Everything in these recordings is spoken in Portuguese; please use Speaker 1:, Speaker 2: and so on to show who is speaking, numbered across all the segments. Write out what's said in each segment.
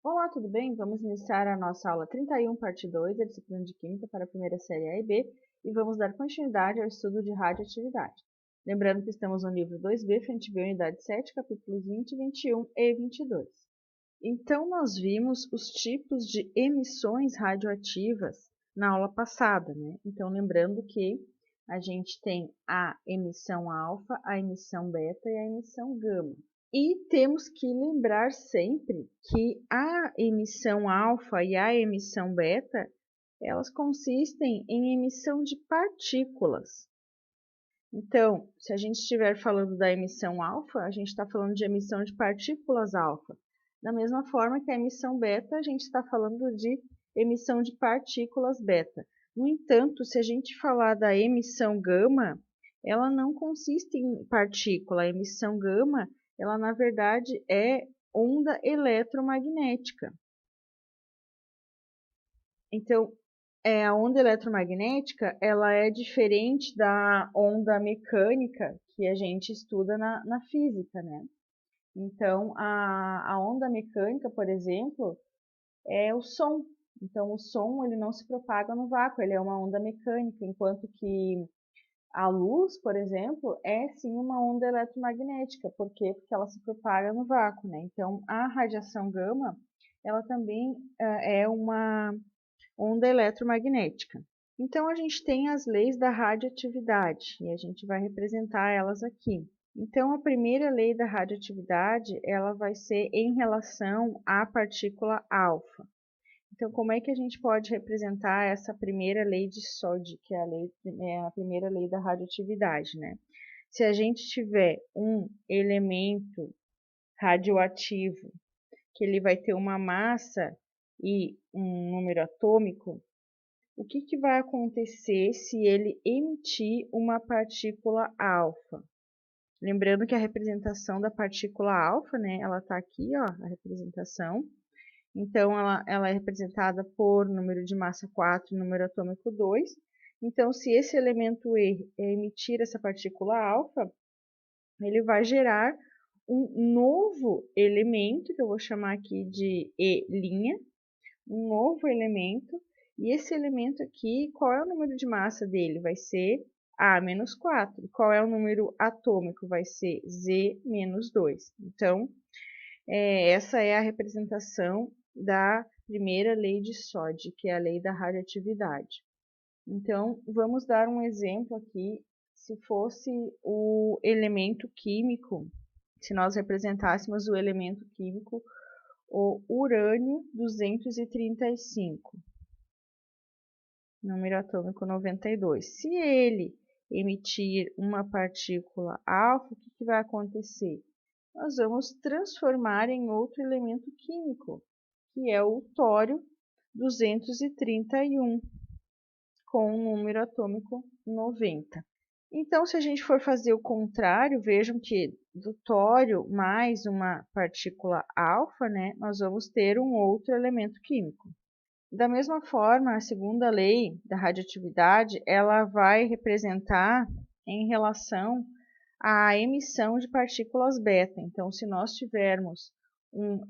Speaker 1: Olá, tudo bem? Vamos iniciar a nossa aula 31, parte 2, da disciplina de Química para a primeira série A e B, e vamos dar continuidade ao estudo de radioatividade. Lembrando que estamos no livro 2B, frente B, unidade 7, capítulos 20, 21 e 22. Então, nós vimos os tipos de emissões radioativas na aula passada, né? Então, lembrando que a gente tem a emissão alfa, a emissão beta e a emissão gama. E temos que lembrar sempre que a emissão alfa e a emissão beta, elas consistem em emissão de partículas. Então, se a gente estiver falando da emissão alfa, a gente está falando de emissão de partículas alfa. Da mesma forma que a emissão beta, a gente está falando de emissão de partículas beta. No entanto, se a gente falar da emissão gama, ela não consiste em partícula. A emissão gama, ela na verdade é onda eletromagnética. Então, a onda eletromagnética, ela é diferente da onda mecânica que a gente estuda na física, né? Então, a onda mecânica, por exemplo, é o som. Então, o som, ele não se propaga no vácuo, ele é uma onda mecânica, enquanto que a luz, por exemplo, é sim uma onda eletromagnética. Por quê? Porque ela se propaga no vácuo, né? Então, a radiação gama, ela também é uma onda eletromagnética. Então, a gente tem as leis da radioatividade e a gente vai representar elas aqui. Então, a primeira lei da radioatividade, ela vai ser em relação à partícula alfa. Então, como é que a gente pode representar essa primeira lei de Soddy, que é a primeira lei da radioatividade, né? Se a gente tiver um elemento radioativo, que ele vai ter uma massa e um número atômico, o que vai acontecer se ele emitir uma partícula alfa? Lembrando que a representação da partícula alfa, né, ela está aqui, ó, a representação. Então, ela é representada por número de massa 4 e número atômico 2. Então, se esse elemento E emitir essa partícula alfa, ele vai gerar um novo elemento, que eu vou chamar aqui de E', um novo elemento, e esse elemento aqui, qual é o número de massa dele? Vai ser A-4. Qual é o número atômico? Vai ser Z-2. Então, essa é a representação da primeira lei de Soddy, que é a lei da radioatividade. Então, vamos dar um exemplo aqui, se fosse o elemento químico, se nós representássemos o elemento químico, o urânio 235, número atômico 92. Se ele emitir uma partícula alfa, o que vai acontecer? Nós vamos transformar em outro elemento químico, que é o tório 231, com o número atômico 90. Então, se a gente for fazer o contrário, vejam que do tório mais uma partícula alfa, né, nós vamos ter um outro elemento químico. Da mesma forma, a segunda lei da radioatividade, ela vai representar em relação à emissão de partículas beta. Então, se nós tivermos um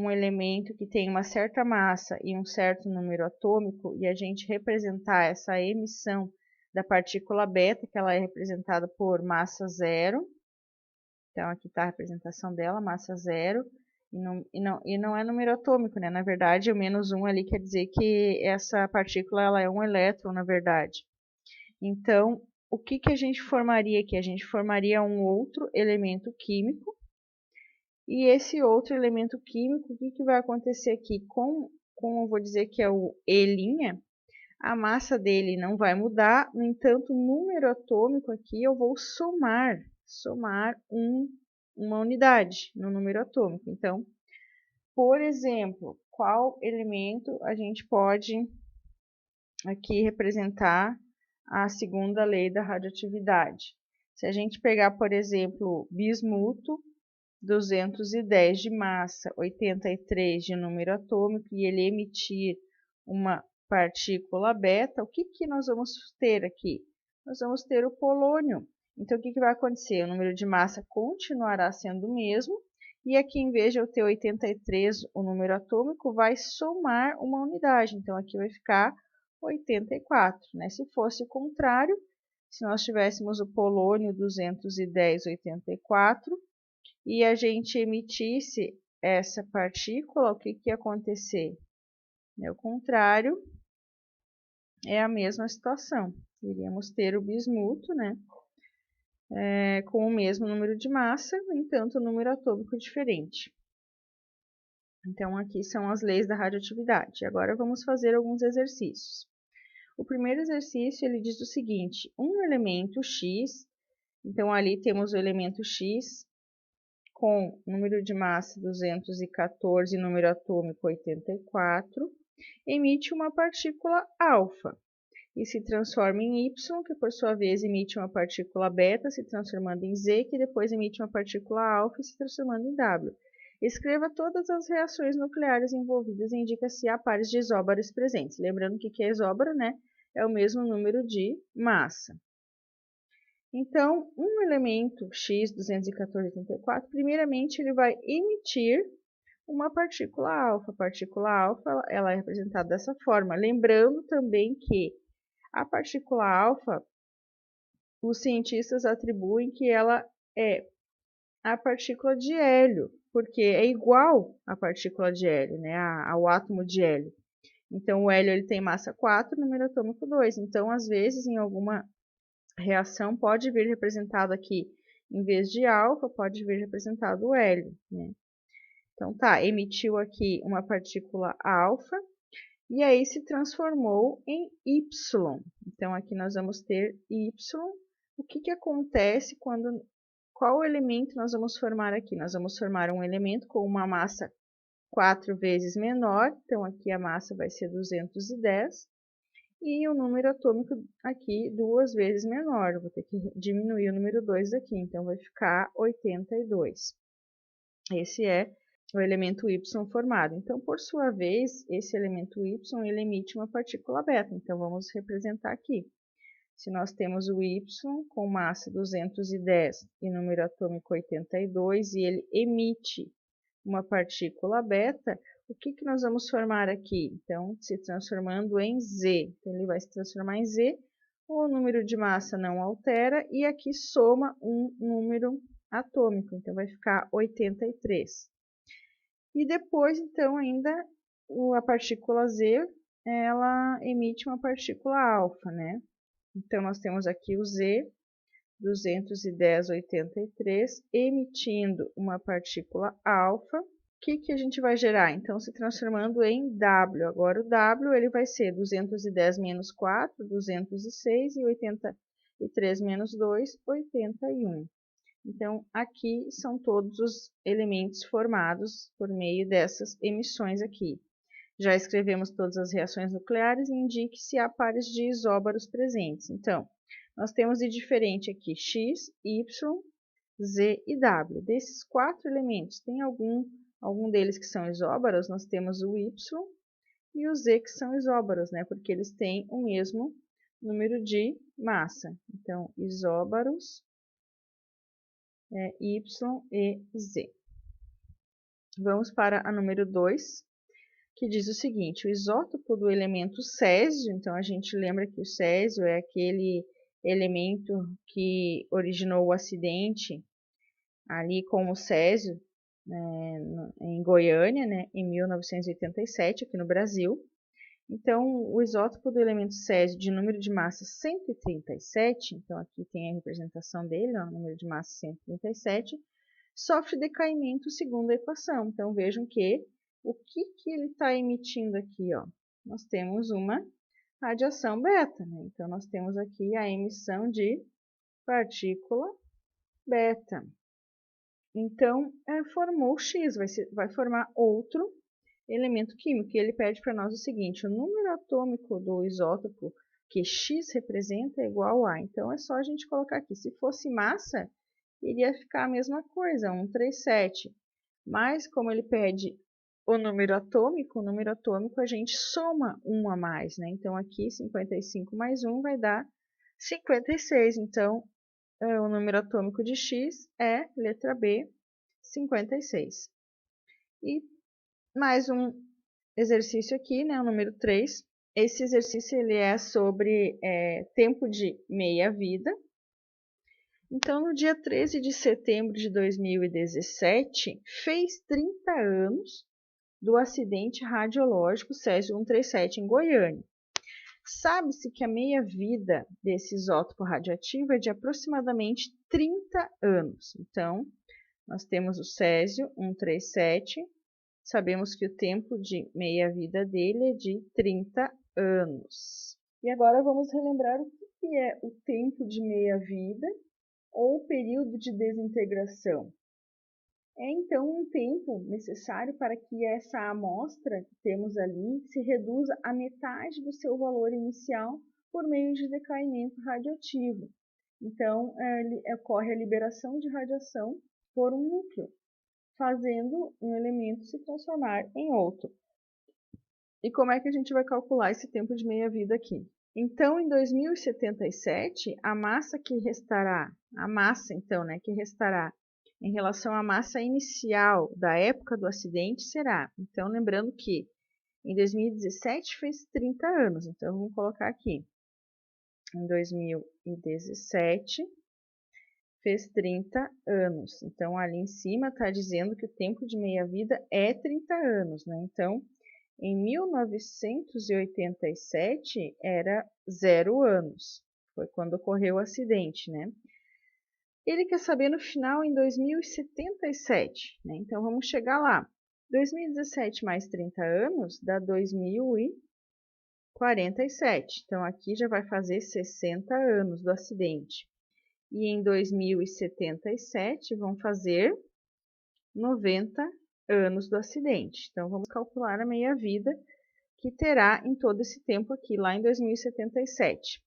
Speaker 1: elemento que tem uma certa massa e um certo número atômico, e a gente representar essa emissão da partícula beta, que ela é representada por massa zero. Então, aqui está a representação dela, massa zero, e não é número atômico, né? Na verdade, o -1 ali quer dizer que essa partícula ela é um elétron, na verdade. Então, o que a gente formaria aqui? A gente formaria um outro elemento químico, e esse outro elemento químico, o que vai acontecer aqui? Com eu vou dizer que é o E', a massa dele não vai mudar, no entanto, o número atômico aqui eu vou somar uma unidade no número atômico. Então, por exemplo, qual elemento a gente pode aqui representar a segunda lei da radioatividade? Se a gente pegar, por exemplo, bismuto, 210 de massa, 83 de número atômico, e ele emitir uma partícula beta, o que nós vamos ter aqui? Nós vamos ter o polônio. Então, o que vai acontecer? O número de massa continuará sendo o mesmo, E aqui, em vez de eu ter 83, o número atômico vai somar uma unidade. Então, aqui vai ficar 84, né? Se fosse o contrário, se nós tivéssemos o polônio 210,84 e a gente emitisse essa partícula, o que ia acontecer? O contrário é a mesma situação. Iríamos ter o bismuto, né? Com o mesmo número de massa, no entanto, o número atômico diferente. Então, aqui são as leis da radioatividade. Agora, vamos fazer alguns exercícios. O primeiro exercício, ele diz o seguinte, um elemento X, então ali temos o elemento X com número de massa 214 e número atômico 84, emite uma partícula alfa e se transforma em Y, que por sua vez emite uma partícula beta, se transformando em Z, que depois emite uma partícula alfa, se transformando em W. Escreva todas as reações nucleares envolvidas e indica se há pares de isóbaros presentes. Lembrando que é isóbaro, né? É o mesmo número de massa. Então, um elemento X 214,84, primeiramente ele vai emitir uma partícula alfa. A partícula alfa ela é representada dessa forma. Lembrando também que a partícula alfa, os cientistas atribuem que ela é a partícula de hélio, porque é igual à partícula de hélio, né, ao átomo de hélio. Então, o hélio ele tem massa 4, número atômico 2. Então, às vezes, em alguma reação, pode vir representado aqui, em vez de alfa, pode vir representado o hélio, né? Então, tá, emitiu aqui uma partícula alfa, e aí se transformou em Y. Então, aqui nós vamos ter Y. O que acontece quando... Qual elemento nós vamos formar aqui? Nós vamos formar um elemento com uma massa 4 vezes menor. Então, aqui a massa vai ser 210. E o número atômico aqui 2 vezes menor. Eu vou ter que diminuir o número 2 aqui. Então, vai ficar 82. Esse é o elemento Y formado. Então, por sua vez, esse elemento Y ele emite uma partícula beta. Então, vamos representar aqui. Se nós temos o Y com massa 210 e número atômico 82 e ele emite uma partícula beta, o que nós vamos formar aqui? Então, se transformando em Z. Então, ele vai se transformar em Z, o número de massa não altera e aqui soma um número atômico. Então, vai ficar 83. E depois, então, ainda a partícula Z, ela emite uma partícula alfa, né? Então, nós temos aqui o Z, 210,83, emitindo uma partícula alfa. O que a gente vai gerar? Então, se transformando em W. Agora, o W ele vai ser 210 menos 4, 206, e 83 menos 2, 81. Então, aqui são todos os elementos formados por meio dessas emissões aqui. Já escrevemos todas as reações nucleares e indique se há pares de isóbaros presentes. Então, nós temos de diferente aqui X, Y, Z e W. Desses 4 elementos, tem algum deles que são isóbaros? Nós temos o Y e o Z que são isóbaros, né? Porque eles têm o mesmo número de massa. Então, isóbaros Y e Z. Vamos para a número 2, que diz o seguinte, o isótopo do elemento césio, então a gente lembra que o césio é aquele elemento que originou o acidente ali com o césio, né, em Goiânia, né, em 1987, aqui no Brasil. Então, o isótopo do elemento césio de número de massa 137, então aqui tem a representação dele, ó, número de massa 137, sofre decaimento segundo a equação. Então, vejam que o que ele está emitindo aqui, ó? Nós temos uma radiação beta, né? Então, nós temos aqui a emissão de partícula beta. Então, formou X, vai formar outro elemento químico. E ele pede para nós o seguinte, o número atômico do isótopo que X representa é igual a. Então, é só a gente colocar aqui. Se fosse massa, iria ficar a mesma coisa, 137. Mas, como ele pede o número atômico a gente soma 1 a mais, né? Então, aqui 55 mais 1 vai dar 56. Então, o número atômico de X é, letra B, 56. E mais um exercício aqui, né, o número 3. Esse exercício ele é sobre tempo de meia-vida. Então, no dia 13 de setembro de 2017, fez 30 anos do acidente radiológico Césio 137 em Goiânia. Sabe-se que a meia-vida desse isótopo radioativo é de aproximadamente 30 anos. Então, nós temos o Césio 137, sabemos que o tempo de meia-vida dele é de 30 anos. E agora vamos relembrar o que é o tempo de meia-vida ou período de desintegração. É então um tempo necessário para que essa amostra que temos ali se reduza à metade do seu valor inicial por meio de decaimento radioativo. Então, ocorre a liberação de radiação por um núcleo, fazendo um elemento se transformar em outro. E como é que a gente vai calcular esse tempo de meia-vida aqui? Então, em 2077, a massa que restará, que restará em relação à massa inicial da época do acidente será. Então, lembrando que em 2017 fez 30 anos, então vamos colocar aqui. Em 2017 fez 30 anos. Então, ali em cima está dizendo que o tempo de meia-vida é 30 anos, né? Então, em 1987 era 0 anos. Foi quando ocorreu o acidente, né? Ele quer saber no final em 2077, né? Então, vamos chegar lá. 2017 mais 30 anos dá 2047. Então, aqui já vai fazer 60 anos do acidente. E em 2077 vão fazer 90 anos do acidente. Então, vamos calcular a meia-vida que terá em todo esse tempo aqui, lá em 2077.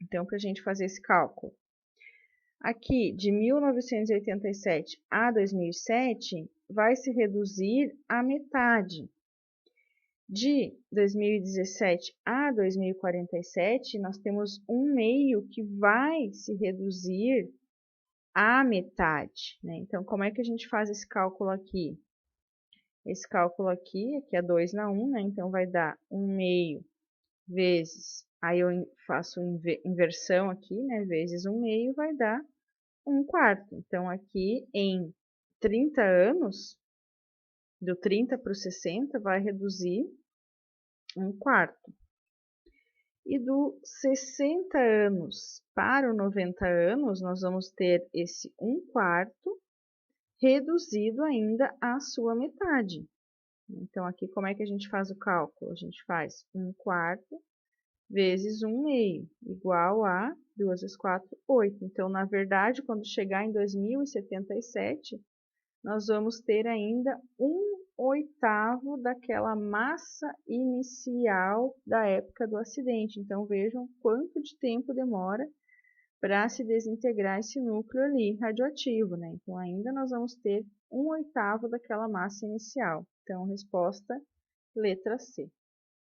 Speaker 1: Então, para a gente fazer esse cálculo. Aqui, de 1987 a 2007, vai se reduzir a metade. De 2017 a 2047, nós temos um meio que vai se reduzir à metade, né? Então, como é que a gente faz esse cálculo aqui? Esse cálculo aqui é 2 na 1, né? Então, vai dar 1 meio vezes, aí eu faço inversão aqui, né? Vezes 1 meio vai dar 1 quarto. Então, aqui em 30 anos, do 30 para o 60, vai reduzir 1 quarto. E do 60 anos para o 90 anos, nós vamos ter esse 1 quarto reduzido ainda à sua metade. Então, aqui como é que a gente faz o cálculo? A gente faz 1 quarto vezes 1 meio, igual a 2 vezes 4, 8. Então, na verdade, quando chegar em 2077, nós vamos ter ainda 1/8 daquela massa inicial da época do acidente. Então, vejam quanto de tempo demora para se desintegrar esse núcleo ali radioativo, né? Então, ainda nós vamos ter 1/8 daquela massa inicial. Então, resposta letra C.